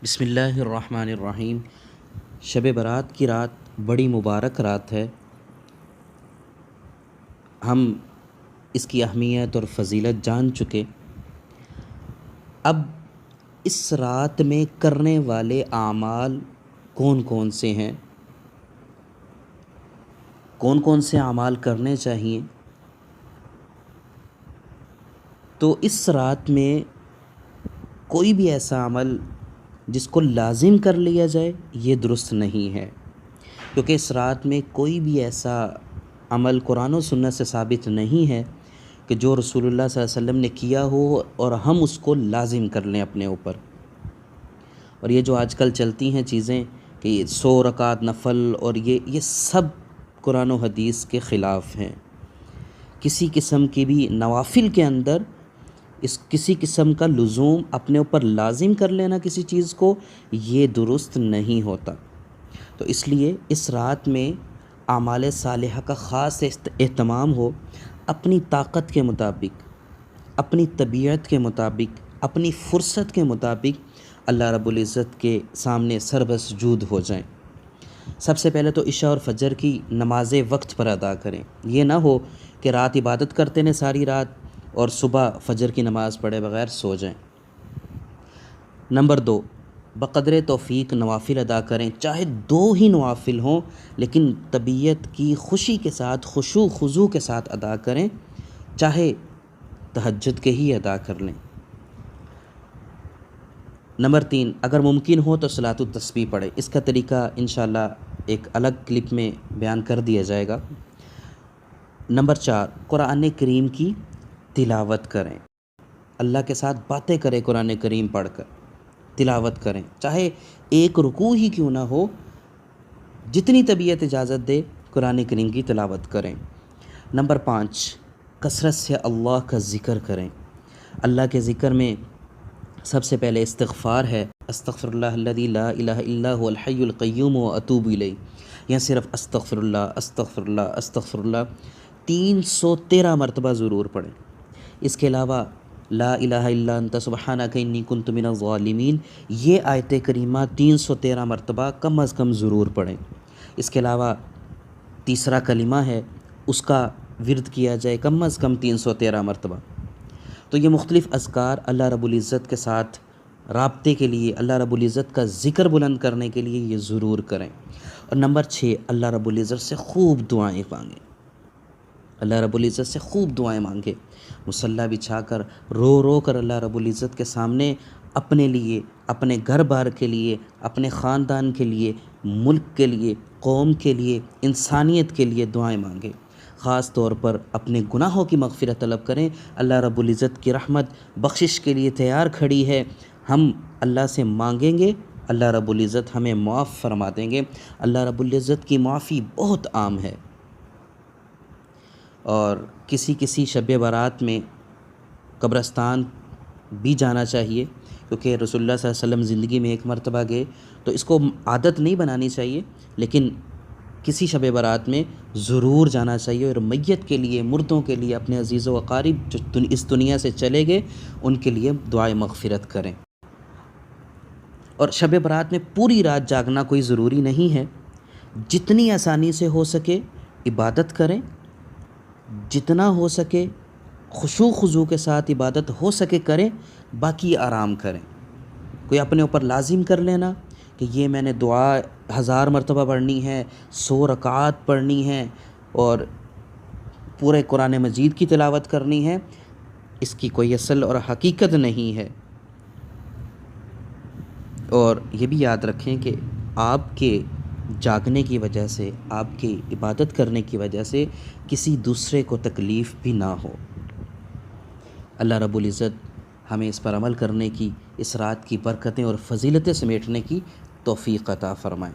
بسم اللہ الرحمن الرحیم۔ شب برات کی رات بڑی مبارک رات ہے۔ ہم اس کی اہمیت اور فضیلت جان چکے۔ اب اس رات میں کرنے والے اعمال کون کون سے ہیں، کون کون سے اعمال کرنے چاہیے؟ تو اس رات میں کوئی بھی ایسا عمل جس کو لازم کر لیا جائے یہ درست نہیں ہے، کیونکہ اس رات میں کوئی بھی ایسا عمل قرآن و سنت سے ثابت نہیں ہے کہ جو رسول اللہ صلی اللہ علیہ وسلم نے کیا ہو اور ہم اس کو لازم کر لیں اپنے اوپر۔ اور یہ جو آج کل چلتی ہیں چیزیں کہ 100 رکعت نفل اور یہ سب قرآن و حدیث کے خلاف ہیں۔ کسی قسم کی بھی نوافل کے اندر کسی قسم کا لزوم اپنے اوپر لازم کر لینا کسی چیز کو، یہ درست نہیں ہوتا۔ تو اس لیے اس رات میں اعمال صالحہ کا خاص اہتمام ہو، اپنی طاقت کے مطابق، اپنی طبیعت کے مطابق، اپنی فرصت کے مطابق اللہ رب العزت کے سامنے سربسجود ہو جائیں۔ سب سے پہلے تو عشاء اور فجر کی نمازیں وقت پر ادا کریں۔ یہ نہ ہو کہ رات عبادت کرتے ہیں ساری رات اور صبح فجر کی نماز پڑھے بغیر سو جائیں۔ نمبر 2، بقدر توفیق نوافل ادا کریں، چاہے 2 ہی نوافل ہوں لیکن طبیعت کی خوشی کے ساتھ، خشوع خضوع کے ساتھ ادا کریں، چاہے تہجد کے ہی ادا کر لیں۔ نمبر 3، اگر ممکن ہو تو صلاۃ التسبیح پڑھیں۔ اس کا طریقہ انشاءاللہ ایک الگ کلپ میں بیان کر دیا جائے گا۔ نمبر 4، قرآن کریم کی تلاوت کریں، اللہ کے ساتھ باتیں کریں، قرآن کریم پڑھ کر تلاوت کریں، چاہے ایک رکوع ہی کیوں نہ ہو، جتنی طبیعت اجازت دے قرآن کریم کی تلاوت کریں۔ نمبر 5، کثرت سے اللہ کا ذکر کریں۔ اللہ کے ذکر میں سب سے پہلے استغفار ہے، استغفر اللہ الذی لا الہ الا هو الحی القیوم واتوب الیہ، یا صرف استغفر اللہ استغفر اللہ استغفر اللہ 313 مرتبہ ضرور پڑھیں۔ اس کے علاوہ لا الہ الا انت سبحانک انی کنت من الظالمین، یہ آیت کریمہ 313 مرتبہ کم از کم ضرور پڑھیں۔ اس کے علاوہ تیسرا کلمہ ہے، اس کا ورد کیا جائے کم از کم 313 مرتبہ۔ تو یہ مختلف اذکار اللہ رب العزت کے ساتھ رابطے کے لیے، اللہ رب العزت کا ذکر بلند کرنے کے لیے یہ ضرور کریں۔ اور نمبر 6، اللہ رب العزت سے خوب دعائیں مانگیں، اللہ رب العزت سے خوب دعائیں مانگیں، مصلی بچھا کر رو رو کر اللہ رب العزت کے سامنے اپنے لیے، اپنے گھر بار کے لیے، اپنے خاندان کے لیے، ملک کے لیے، قوم کے لیے، انسانیت کے لیے دعائیں مانگیں۔ خاص طور پر اپنے گناہوں کی مغفرت طلب کریں۔ اللہ رب العزت کی رحمت بخشش کے لیے تیار کھڑی ہے، ہم اللہ سے مانگیں گے، اللہ رب العزت ہمیں معاف فرما دیں گے۔ اللہ رب العزت کی معافی بہت عام ہے، اور کسی شب برات میں قبرستان بھی جانا چاہیے، کیونکہ رسول اللہ صلی اللہ علیہ وسلم زندگی میں ایک مرتبہ گئے، تو اس کو عادت نہیں بنانی چاہیے، لیکن کسی شب برات میں ضرور جانا چاہیے، اور میت کے لیے، مردوں کے لیے، اپنے عزیز و اقارب جو اس دنیا سے چلے گئے ان کے لیے دعائے مغفرت کریں۔ اور شب برات میں پوری رات جاگنا کوئی ضروری نہیں ہے، جتنی آسانی سے ہو سکے عبادت کریں، جتنا ہو سکے خشوع خضوع کے ساتھ عبادت ہو سکے کریں، باقی آرام کریں۔ کوئی اپنے اوپر لازم کر لینا کہ یہ میں نے دعا 1000 مرتبہ پڑھنی ہے، 100 رکعات پڑھنی ہے اور پورے قرآن مجید کی تلاوت کرنی ہے، اس کی کوئی اصل اور حقیقت نہیں ہے۔ اور یہ بھی یاد رکھیں کہ آپ کے جاگنے کی وجہ سے، آپ کی عبادت کرنے کی وجہ سے کسی دوسرے کو تکلیف بھی نہ ہو۔ اللہ رب العزت ہمیں اس پر عمل کرنے کی، اس رات کی برکتیں اور فضیلتیں سمیٹنے کی توفیق عطا فرمائیں۔